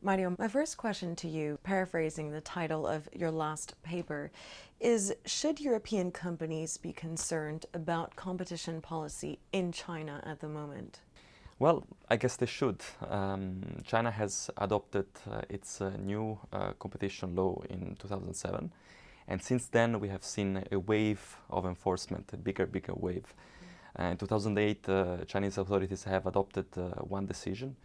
Mario, my first question to you, paraphrasing the title of your last paper, is should European companies be concerned about competition policy in China at the moment? Well, I guess they should. China has adopted its new competition law in 2007, and since then we have seen a wave of enforcement, a bigger wave. In 2008, Chinese authorities have adopted one decision,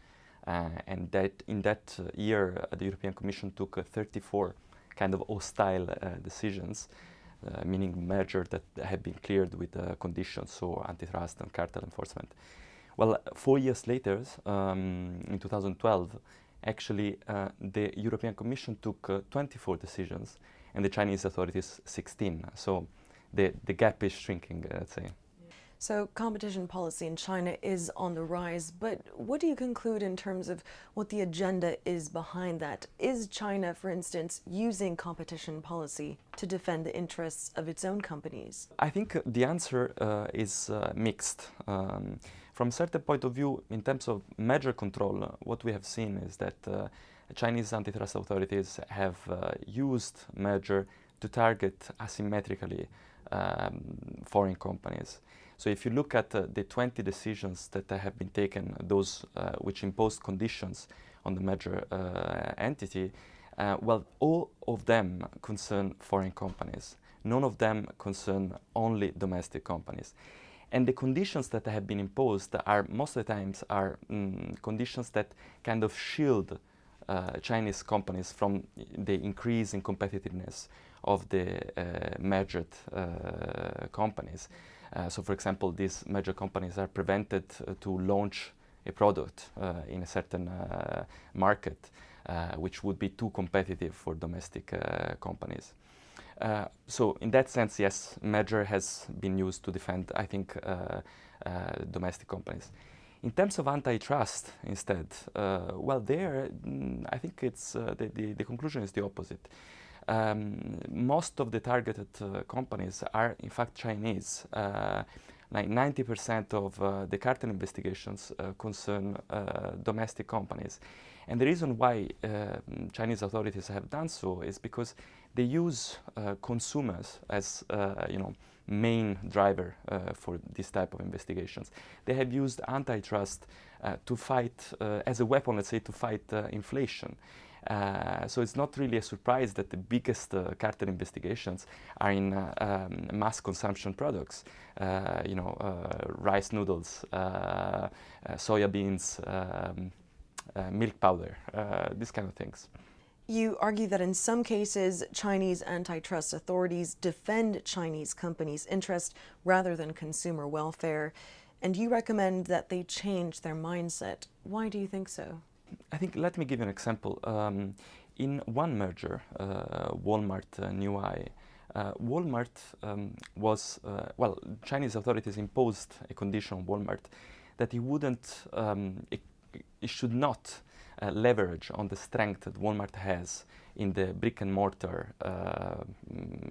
and that in that year the European Commission took 34 kind of hostile decisions, meaning measures that have been cleared with conditions, so antitrust and cartel enforcement. Well, 4 years later, in 2012, actually the European Commission took 24 decisions and the Chinese authorities 16. So the gap is shrinking, let's say. So competition policy in China is on the rise, but what do you conclude in terms of what the agenda is behind that? Is China, for instance, using competition policy to defend the interests of its own companies? I think the answer is mixed. From a certain point of view, in terms of measure control, what we have seen is that Chinese antitrust authorities have used measure to target asymmetrically foreign companies. So if you look at the 20 decisions that have been taken, those which imposed conditions on the measure entity, well, all of them concern foreign companies. None of them concern only domestic companies. And the conditions that have been imposed are most of the times are conditions that kind of shield Chinese companies from the increase in competitiveness of the measured companies. So, for example, these major companies are prevented to launch a product in a certain market, which would be too competitive for domestic companies. So, in that sense, yes, measure has been used to defend, I think, domestic companies. In terms of antitrust, instead, well, there, I think it's the conclusion is the opposite. Most of the targeted companies are in fact Chinese. Like 90% of the cartel investigations concern domestic companies. And the reason why Chinese authorities have done so is because they use consumers as main driver for this type of investigations. They have used antitrust to fight, as a weapon, let's say, to fight inflation. So it's not really a surprise that the biggest cartel investigations are in mass consumption products, rice noodles, soya beans, milk powder, these kind of things. You argue that in some cases, Chinese antitrust authorities defend Chinese companies' interest rather than consumer welfare, and you recommend that they change their mindset. Why do you think so? I think, let me give you an example. In one merger, Walmart, New Eye, Walmart was, well, Chinese authorities imposed a condition on Walmart that it should not leverage on the strength that Walmart has in the brick and mortar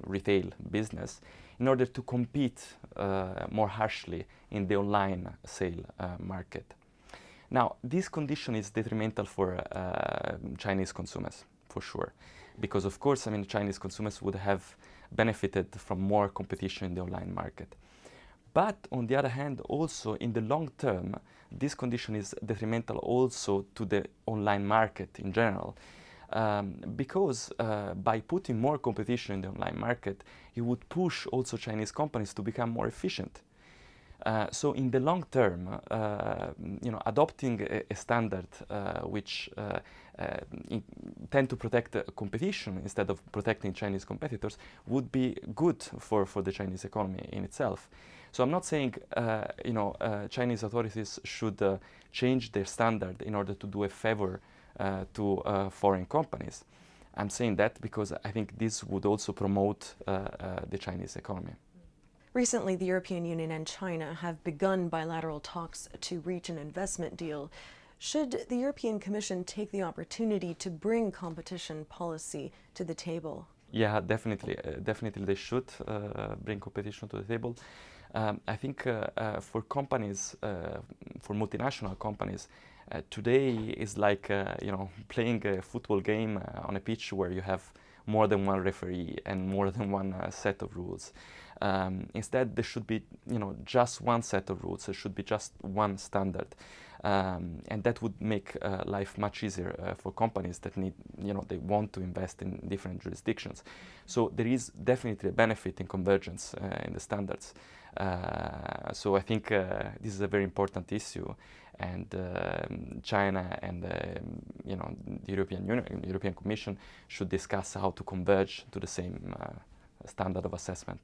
retail business in order to compete more harshly in the online sale market. Now, this condition is detrimental for Chinese consumers, for sure, because of course, Chinese consumers would have benefited from more competition in the online market. But on the other hand, also in the long term, this condition is detrimental also to the online market in general, because by putting more competition in the online market, you would push also Chinese companies to become more efficient. So in the long term, adopting a standard which tend to protect the competition instead of protecting Chinese competitors would be good for the Chinese economy in itself. So I'm not saying Chinese authorities should change their standard in order to do a favor to foreign companies. I'm saying that because I think this would also promote the Chinese economy. Recently, the European Union and China have begun bilateral talks to reach an investment deal. Should the European Commission take the opportunity to bring competition policy to the table? Yeah, definitely. Definitely they should bring competition to the table. I think for companies, for multinational companies, Today is like playing a football game on a pitch where you have more than one referee and more than one set of rules. Instead, there should be just one set of rules. There should be just one standard, and that would make life much easier for companies that they want to invest in different jurisdictions. So there is definitely a benefit in convergence in the standards. So I think this is a very important issue, and China and the European Union, the European Commission should discuss how to converge to the same standard of assessment.